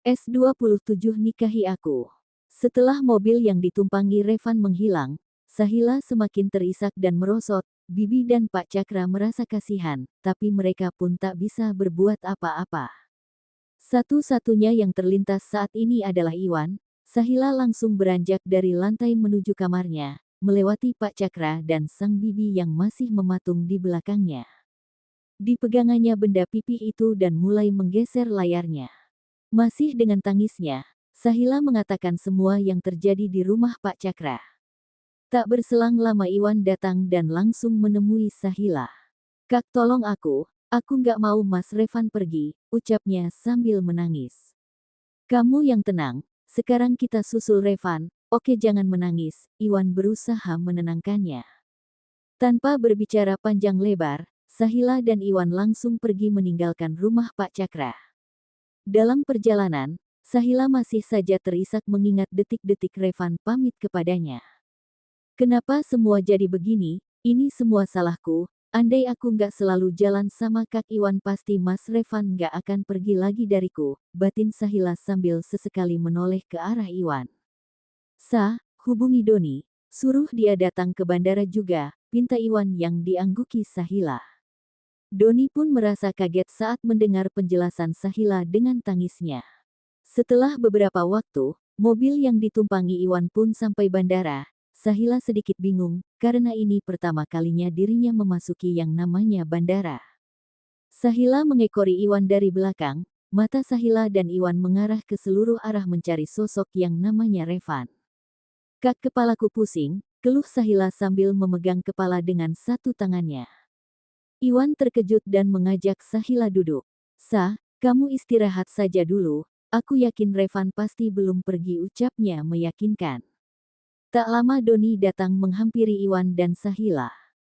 S27 nikahi aku. Setelah mobil yang ditumpangi Revan menghilang, Sahila semakin terisak dan merosot. Bibi dan Pak Cakra merasa kasihan, tapi mereka pun tak bisa berbuat apa-apa. Satu-satunya yang terlintas saat ini adalah Iwan. Sahila langsung beranjak dari lantai menuju kamarnya, melewati Pak Cakra dan sang bibi yang masih mematung di belakangnya. Dipegangannya benda pipih itu dan mulai menggeser layarnya. Masih dengan tangisnya, Sahila mengatakan semua yang terjadi di rumah Pak Cakra. Tak berselang lama Iwan datang dan langsung menemui Sahila. "Kak, tolong aku nggak mau Mas Revan pergi," ucapnya sambil menangis. "Kamu yang tenang, sekarang kita susul Revan, oke jangan menangis," Iwan berusaha menenangkannya. Tanpa berbicara panjang lebar, Sahila dan Iwan langsung pergi meninggalkan rumah Pak Cakra. Dalam perjalanan, Sahila masih saja terisak mengingat detik-detik Revan pamit kepadanya. "Kenapa semua jadi begini? Ini semua salahku. Andai aku nggak selalu jalan sama Kak Iwan pasti Mas Revan nggak akan pergi lagi dariku," batin Sahila sambil sesekali menoleh ke arah Iwan. Hubungi Doni. Suruh dia datang ke bandara juga," pinta Iwan yang diangguki Sahila. Doni pun merasa kaget saat mendengar penjelasan Sahila dengan tangisnya. Setelah beberapa waktu, mobil yang ditumpangi Iwan pun sampai bandara. Sahila sedikit bingung, karena ini pertama kalinya dirinya memasuki yang namanya bandara. Sahila mengekori Iwan dari belakang, mata Sahila dan Iwan mengarah ke seluruh arah mencari sosok yang namanya Revan. "Kak, kepalaku pusing," keluh Sahila sambil memegang kepala dengan satu tangannya. Iwan terkejut dan mengajak Sahila duduk. Kamu istirahat saja dulu, aku yakin Revan pasti belum pergi," ucapnya meyakinkan. Tak lama Doni datang menghampiri Iwan dan Sahila.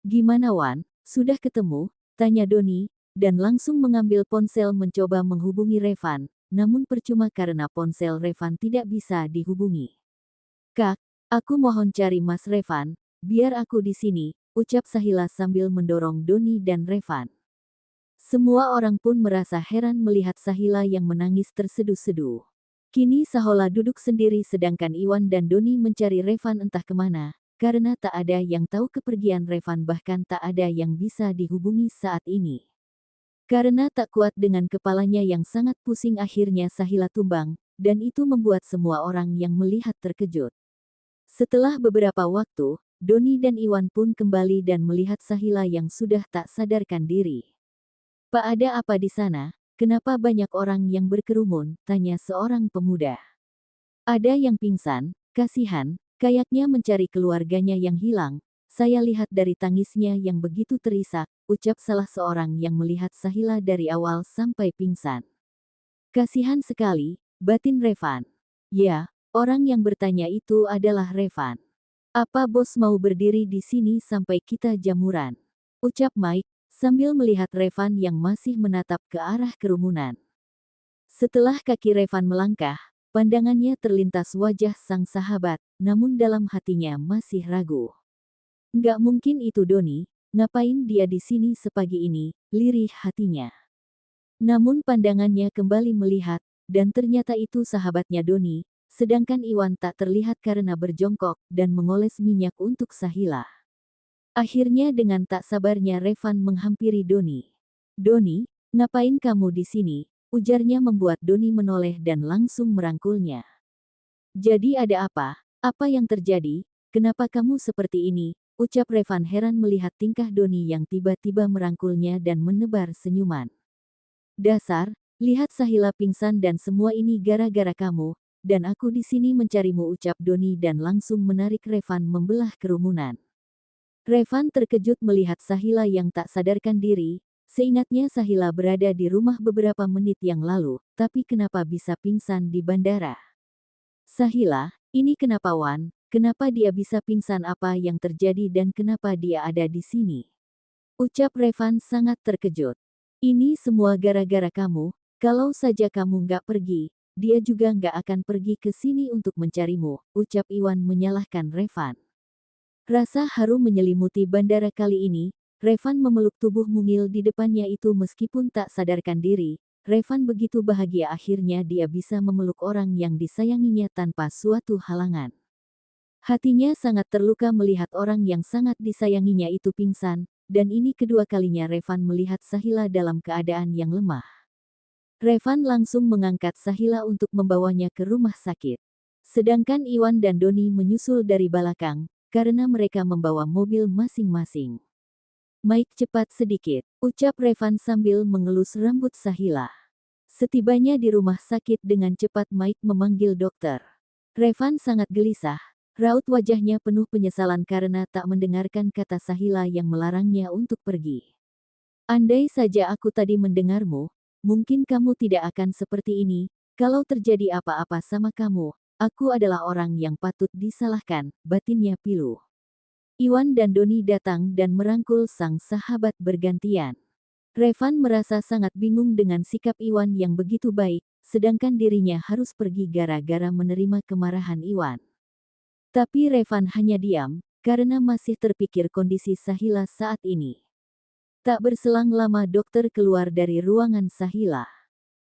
"Gimana Wan, sudah ketemu?" tanya Doni, dan langsung mengambil ponsel mencoba menghubungi Revan, namun percuma karena ponsel Revan tidak bisa dihubungi. "Kak, aku mohon cari Mas Revan, biar aku di sini," ucap Sahila sambil mendorong Doni dan Revan. Semua orang pun merasa heran melihat Sahila yang menangis terseduh-seduh. Kini Sahola duduk sendiri sedangkan Iwan dan Doni mencari Revan entah kemana, karena tak ada yang tahu kepergian Revan bahkan tak ada yang bisa dihubungi saat ini. Karena tak kuat dengan kepalanya yang sangat pusing akhirnya Sahila tumbang, dan itu membuat semua orang yang melihat terkejut. Setelah beberapa waktu, Doni dan Iwan pun kembali dan melihat Sahila yang sudah tak sadarkan diri. "Pak, ada apa di sana? Kenapa banyak orang yang berkerumun?" tanya seorang pemuda. "Ada yang pingsan, kasihan, kayaknya mencari keluarganya yang hilang. Saya lihat dari tangisnya yang begitu terisak," ucap salah seorang yang melihat Sahila dari awal sampai pingsan. "Kasihan sekali," batin Revan. "Ya, orang yang bertanya itu adalah Revan. Apa bos mau berdiri di sini sampai kita jamuran?" ucap Mike, sambil melihat Revan yang masih menatap ke arah kerumunan. Setelah kaki Revan melangkah, pandangannya terlintas wajah sang sahabat, namun dalam hatinya masih ragu. "Nggak mungkin itu Doni, ngapain dia di sini sepagi ini?" lirih hatinya. Namun pandangannya kembali melihat, dan ternyata itu sahabatnya Doni, sedangkan Iwan tak terlihat karena berjongkok dan mengoles minyak untuk Sahila. Akhirnya dengan tak sabarnya Revan menghampiri Doni. "Doni, ngapain kamu di sini?" ujarnya membuat Doni menoleh dan langsung merangkulnya. "Jadi ada apa? Apa yang terjadi? Kenapa kamu seperti ini?" ucap Revan heran melihat tingkah Doni yang tiba-tiba merangkulnya dan menebar senyuman. "Dasar, lihat Sahila pingsan dan semua ini gara-gara kamu, dan aku di sini mencarimu," ucap Doni dan langsung menarik Revan membelah kerumunan. Revan terkejut melihat Sahila yang tak sadarkan diri, seingatnya Sahila berada di rumah beberapa menit yang lalu, tapi kenapa bisa pingsan di bandara? "Sahila, ini kenapa Wan? Kenapa dia bisa pingsan, apa yang terjadi dan kenapa dia ada di sini?" ucap Revan sangat terkejut. "Ini semua gara-gara kamu, kalau saja kamu nggak pergi, dia juga nggak akan pergi ke sini untuk mencarimu," ucap Iwan menyalahkan Revan. Rasa haru menyelimuti bandara kali ini, Revan memeluk tubuh mungil di depannya itu meskipun tak sadarkan diri, Revan begitu bahagia akhirnya dia bisa memeluk orang yang disayanginya tanpa suatu halangan. Hatinya sangat terluka melihat orang yang sangat disayanginya itu pingsan, dan ini kedua kalinya Revan melihat Sahila dalam keadaan yang lemah. Revan langsung mengangkat Sahila untuk membawanya ke rumah sakit. Sedangkan Iwan dan Doni menyusul dari belakang, karena mereka membawa mobil masing-masing. "Mike, cepat sedikit," ucap Revan sambil mengelus rambut Sahila. Setibanya di rumah sakit dengan cepat Mike memanggil dokter. Revan sangat gelisah. Raut wajahnya penuh penyesalan karena tak mendengarkan kata Sahila yang melarangnya untuk pergi. "Andai saja aku tadi mendengarmu, mungkin kamu tidak akan seperti ini. Kalau terjadi apa-apa sama kamu, aku adalah orang yang patut disalahkan," batinnya pilu. Iwan dan Doni datang dan merangkul sang sahabat bergantian. Revan merasa sangat bingung dengan sikap Iwan yang begitu baik, sedangkan dirinya harus pergi gara-gara menerima kemarahan Iwan. Tapi Revan hanya diam, karena masih terpikir kondisi Sahila saat ini. Tak berselang lama dokter keluar dari ruangan Sahila.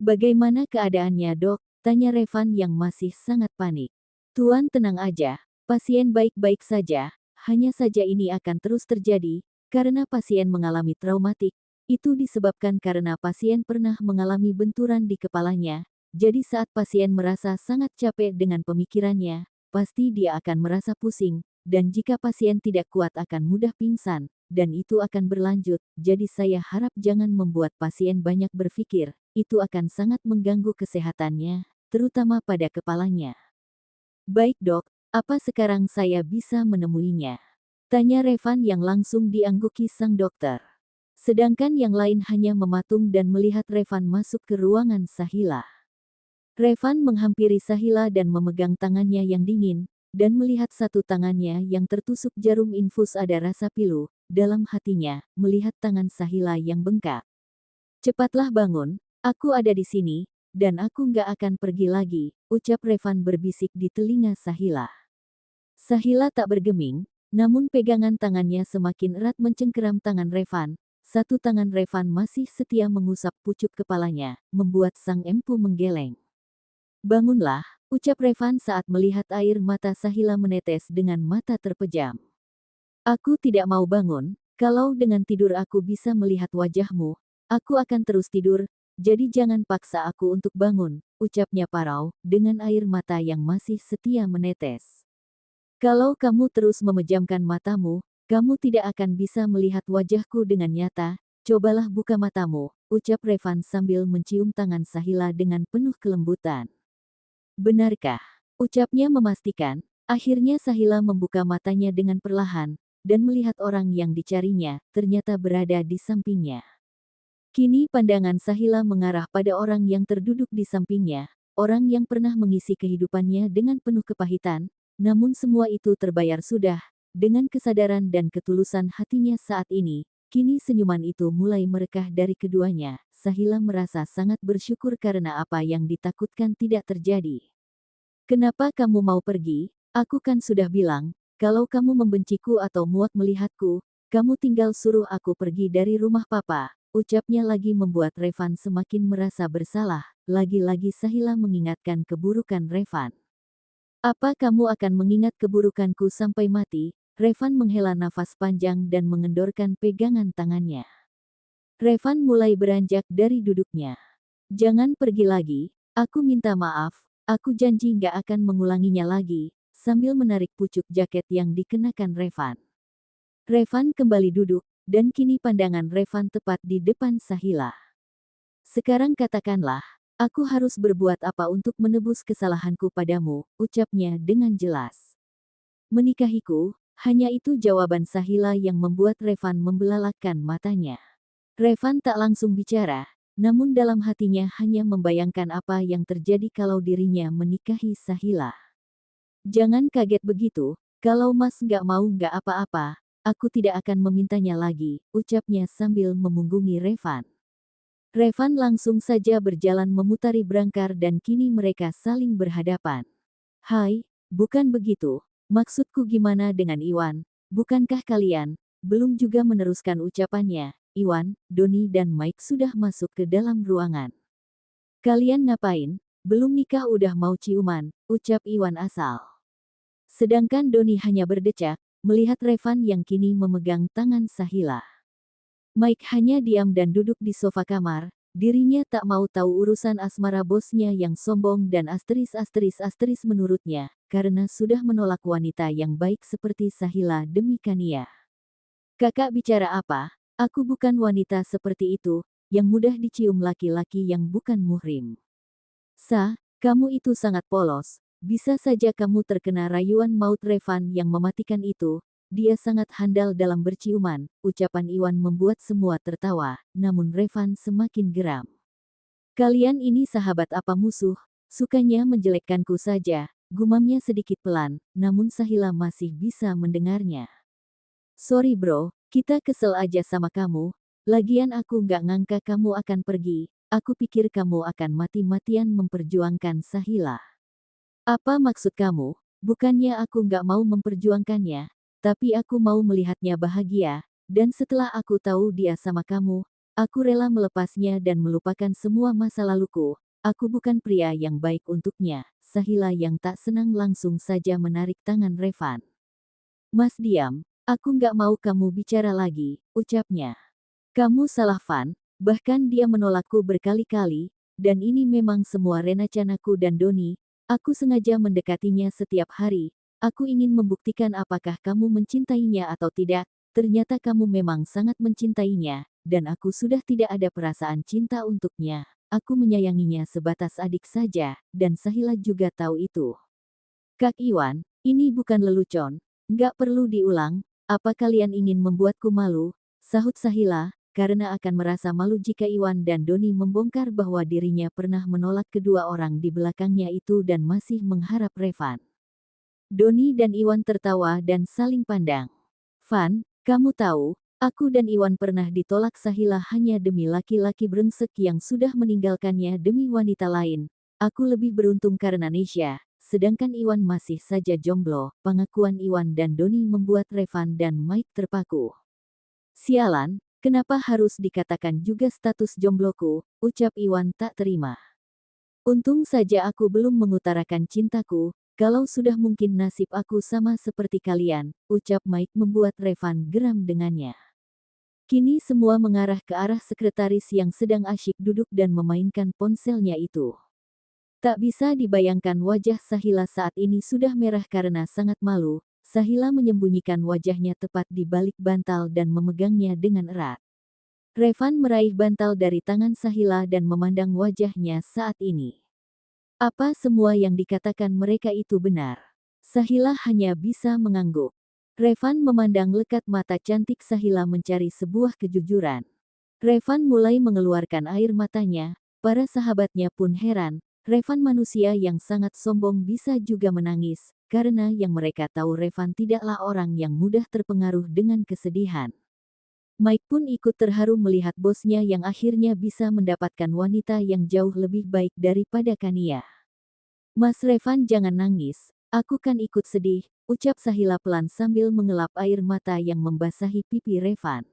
"Bagaimana keadaannya, Dok?" tanya Revan yang masih sangat panik. "Tuan tenang aja, pasien baik-baik saja, hanya saja ini akan terus terjadi, karena pasien mengalami traumatik. Itu disebabkan karena pasien pernah mengalami benturan di kepalanya, jadi saat pasien merasa sangat capek dengan pemikirannya, pasti dia akan merasa pusing, dan jika pasien tidak kuat akan mudah pingsan, dan itu akan berlanjut, jadi saya harap jangan membuat pasien banyak berpikir, itu akan sangat mengganggu kesehatannya, terutama pada kepalanya." "Baik, Dok, apa sekarang saya bisa menemuinya?" tanya Revan yang langsung diangguki sang dokter. Sedangkan yang lain hanya mematung dan melihat Revan masuk ke ruangan Sahila. Revan menghampiri Sahila dan memegang tangannya yang dingin, dan melihat satu tangannya yang tertusuk jarum infus ada rasa pilu, dalam hatinya, melihat tangan Sahila yang bengkak. "Cepatlah bangun, aku ada di sini, dan aku nggak akan pergi lagi," ucap Revan berbisik di telinga Sahila. Sahila tak bergeming, namun pegangan tangannya semakin erat mencengkeram tangan Revan. Satu tangan Revan masih setia mengusap pucuk kepalanya, membuat sang empu menggeleng. "Bangunlah," ucap Revan saat melihat air mata Sahila menetes dengan mata terpejam. "Aku tidak mau bangun, kalau dengan tidur aku bisa melihat wajahmu, aku akan terus tidur, jadi jangan paksa aku untuk bangun," ucapnya parau, dengan air mata yang masih setia menetes. "Kalau kamu terus memejamkan matamu, kamu tidak akan bisa melihat wajahku dengan nyata, cobalah buka matamu," ucap Revan sambil mencium tangan Sahila dengan penuh kelembutan. "Benarkah?" ucapnya memastikan. Akhirnya Sahila membuka matanya dengan perlahan, dan melihat orang yang dicarinya, ternyata berada di sampingnya. Kini pandangan Sahila mengarah pada orang yang terduduk di sampingnya, orang yang pernah mengisi kehidupannya dengan penuh kepahitan, namun semua itu terbayar sudah, dengan kesadaran dan ketulusan hatinya saat ini, kini senyuman itu mulai merekah dari keduanya. Sahila merasa sangat bersyukur karena apa yang ditakutkan tidak terjadi. "Kenapa kamu mau pergi? Aku kan sudah bilang, kalau kamu membenciku atau muak melihatku, kamu tinggal suruh aku pergi dari rumah papa," ucapnya lagi membuat Revan semakin merasa bersalah. Lagi-lagi Sahila mengingatkan keburukan Revan. "Apa kamu akan mengingat keburukanku sampai mati?" Revan menghela nafas panjang dan mengendorkan pegangan tangannya. Revan mulai beranjak dari duduknya. "Jangan pergi lagi, aku minta maaf, aku janji nggak akan mengulanginya lagi," sambil menarik pucuk jaket yang dikenakan Revan. Revan kembali duduk, dan kini pandangan Revan tepat di depan Sahila. "Sekarang katakanlah, aku harus berbuat apa untuk menebus kesalahanku padamu," ucapnya dengan jelas. "Menikahiku?" Hanya itu jawaban Sahila yang membuat Revan membelalakkan matanya. Revan tak langsung bicara, namun dalam hatinya hanya membayangkan apa yang terjadi kalau dirinya menikahi Sahila. "Jangan kaget begitu, kalau Mas nggak mau nggak apa-apa, aku tidak akan memintanya lagi," ucapnya sambil memunggungi Revan. Revan langsung saja berjalan memutari berangkar dan kini mereka saling berhadapan. "Hai, bukan begitu, maksudku gimana dengan Iwan, bukankah kalian?" Belum juga meneruskan ucapannya, Iwan, Doni dan Mike sudah masuk ke dalam ruangan. Kalian ngapain? Belum nikah udah mau ciuman, ucap Iwan asal. Sedangkan Doni hanya berdecak, melihat Revan yang kini memegang tangan Sahila. Mike hanya diam dan duduk di sofa kamar, dirinya tak mau tahu urusan asmara bosnya yang sombong dan asteris menurutnya, karena sudah menolak wanita yang baik seperti Sahila demi Kania. Kakak bicara apa? Aku bukan wanita seperti itu, yang mudah dicium laki-laki yang bukan muhrim. Kamu itu sangat polos, bisa saja kamu terkena rayuan maut Revan yang mematikan itu. Dia sangat handal dalam berciuman, ucapan Iwan membuat semua tertawa, namun Revan semakin geram. Kalian ini sahabat apa musuh? Sukanya menjelekkanku saja, gumamnya sedikit pelan, namun Sahila masih bisa mendengarnya. Sorry bro, kita kesel aja sama kamu, lagian aku nggak ngangka kamu akan pergi, aku pikir kamu akan mati-matian memperjuangkan Sahila. Apa maksud kamu? Bukannya aku nggak mau memperjuangkannya, tapi aku mau melihatnya bahagia, dan setelah aku tahu dia sama kamu, aku rela melepasnya dan melupakan semua masa laluku. Aku bukan pria yang baik untuknya. Sahila yang tak senang langsung saja menarik tangan Revan. Mas diam, aku nggak mau kamu bicara lagi, ucapnya. Kamu salah Van, bahkan dia menolakku berkali-kali, dan ini memang semua rencanaku dan Doni. Aku sengaja mendekatinya setiap hari. Aku ingin membuktikan apakah kamu mencintainya atau tidak. Ternyata kamu memang sangat mencintainya, dan aku sudah tidak ada perasaan cinta untuknya. Aku menyayanginya sebatas adik saja, dan Sahila juga tahu itu. Kak Iwan, ini bukan lelucon. Nggak perlu diulang, apa kalian ingin membuatku malu? Sahut Sahila, karena akan merasa malu jika Iwan dan Doni membongkar bahwa dirinya pernah menolak kedua orang di belakangnya itu dan masih mengharap Revan. Doni dan Iwan tertawa dan saling pandang. Van, kamu tahu, aku dan Iwan pernah ditolak Sahila hanya demi laki-laki brengsek yang sudah meninggalkannya demi wanita lain. Aku lebih beruntung karena Nesya, sedangkan Iwan masih saja jomblo. Pengakuan Iwan dan Doni membuat Revan dan Mike terpaku. Sialan, kenapa harus dikatakan juga status jombloku, ucap Iwan tak terima. Untung saja aku belum mengutarakan cintaku, kalau sudah mungkin nasib aku sama seperti kalian, ucap Mike membuat Revan geram dengannya. Kini semua mengarah ke arah sekretaris yang sedang asyik duduk dan memainkan ponselnya itu. Tak bisa dibayangkan wajah Sahila saat ini sudah merah karena sangat malu. Sahila menyembunyikan wajahnya tepat di balik bantal dan memegangnya dengan erat. Revan meraih bantal dari tangan Sahila dan memandang wajahnya saat ini. Apa semua yang dikatakan mereka itu benar? Sahila hanya bisa mengangguk. Revan memandang lekat mata cantik Sahila mencari sebuah kejujuran. Revan mulai mengeluarkan air matanya, para sahabatnya pun heran. Revan manusia yang sangat sombong bisa juga menangis, karena yang mereka tahu Revan tidaklah orang yang mudah terpengaruh dengan kesedihan. Mike pun ikut terharu melihat bosnya yang akhirnya bisa mendapatkan wanita yang jauh lebih baik daripada Kania. Mas Revan jangan nangis, aku kan ikut sedih, ucap Sahila pelan sambil mengelap air mata yang membasahi pipi Revan.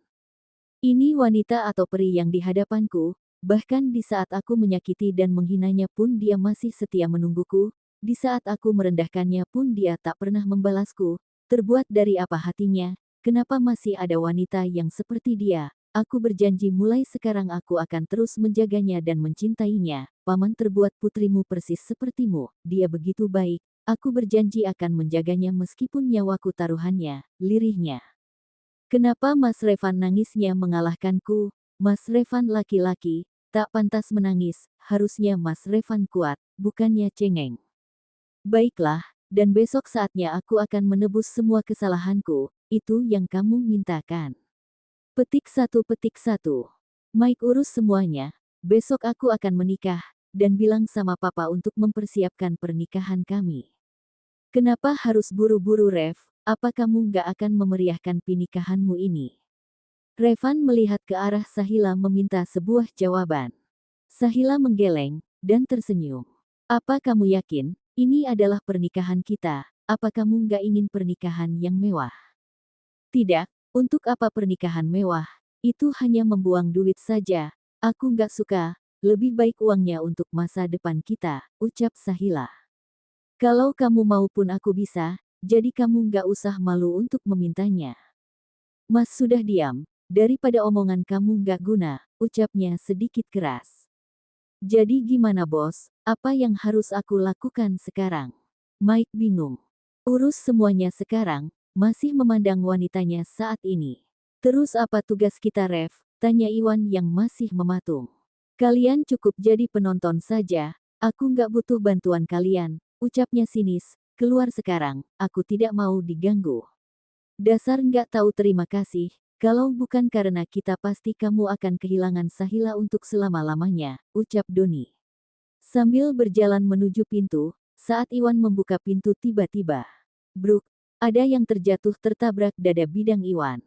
Ini wanita atau peri yang di hadapanku, bahkan di saat aku menyakiti dan menghinanya pun dia masih setia menungguku, di saat aku merendahkannya pun dia tak pernah membalasku, terbuat dari apa hatinya, kenapa masih ada wanita yang seperti dia? Aku berjanji mulai sekarang aku akan terus menjaganya dan mencintainya. Paman terbuat putrimu persis sepertimu, dia begitu baik. Aku berjanji akan menjaganya meskipun nyawaku taruhannya, lirihnya. Kenapa Mas Revan nangisnya mengalahkanku? Mas Revan laki-laki, tak pantas menangis, harusnya Mas Revan kuat, bukannya cengeng. Baiklah, dan besok saatnya aku akan menebus semua kesalahanku, itu yang kamu mintakan. Petik 1. Mike urus semuanya, besok aku akan menikah, dan bilang sama papa untuk mempersiapkan pernikahan kami. Kenapa harus buru-buru Rev, apa kamu gak akan memeriahkan pernikahanmu ini? Revan melihat ke arah Sahila meminta sebuah jawaban. Sahila menggeleng, dan tersenyum. Apa kamu yakin, ini adalah pernikahan kita, apa kamu gak ingin pernikahan yang mewah? Tidak. Untuk apa pernikahan mewah? Itu hanya membuang duit saja. Aku nggak suka. lebih baik uangnya untuk masa depan kita, ucap Sahila. Kalau kamu mau pun aku bisa, jadi kamu nggak usah malu untuk memintanya. Mas sudah diam, daripada omongan kamu nggak guna, ucapnya sedikit keras. Jadi gimana bos, apa yang harus aku lakukan sekarang? Mike bingung. Urus semuanya sekarang, masih memandang wanitanya saat ini. Terus apa tugas kita Rev? Tanya Iwan yang masih mematung. Kalian cukup jadi penonton saja, aku nggak butuh bantuan kalian, ucapnya sinis, keluar sekarang, aku tidak mau diganggu. Dasar nggak tahu terima kasih, kalau bukan karena kita pasti kamu akan kehilangan Sahila untuk selama-lamanya, ucap Doni. Sambil berjalan menuju pintu, saat Iwan membuka pintu tiba-tiba. Bruk, ada yang terjatuh tertabrak dada bidang Iwan.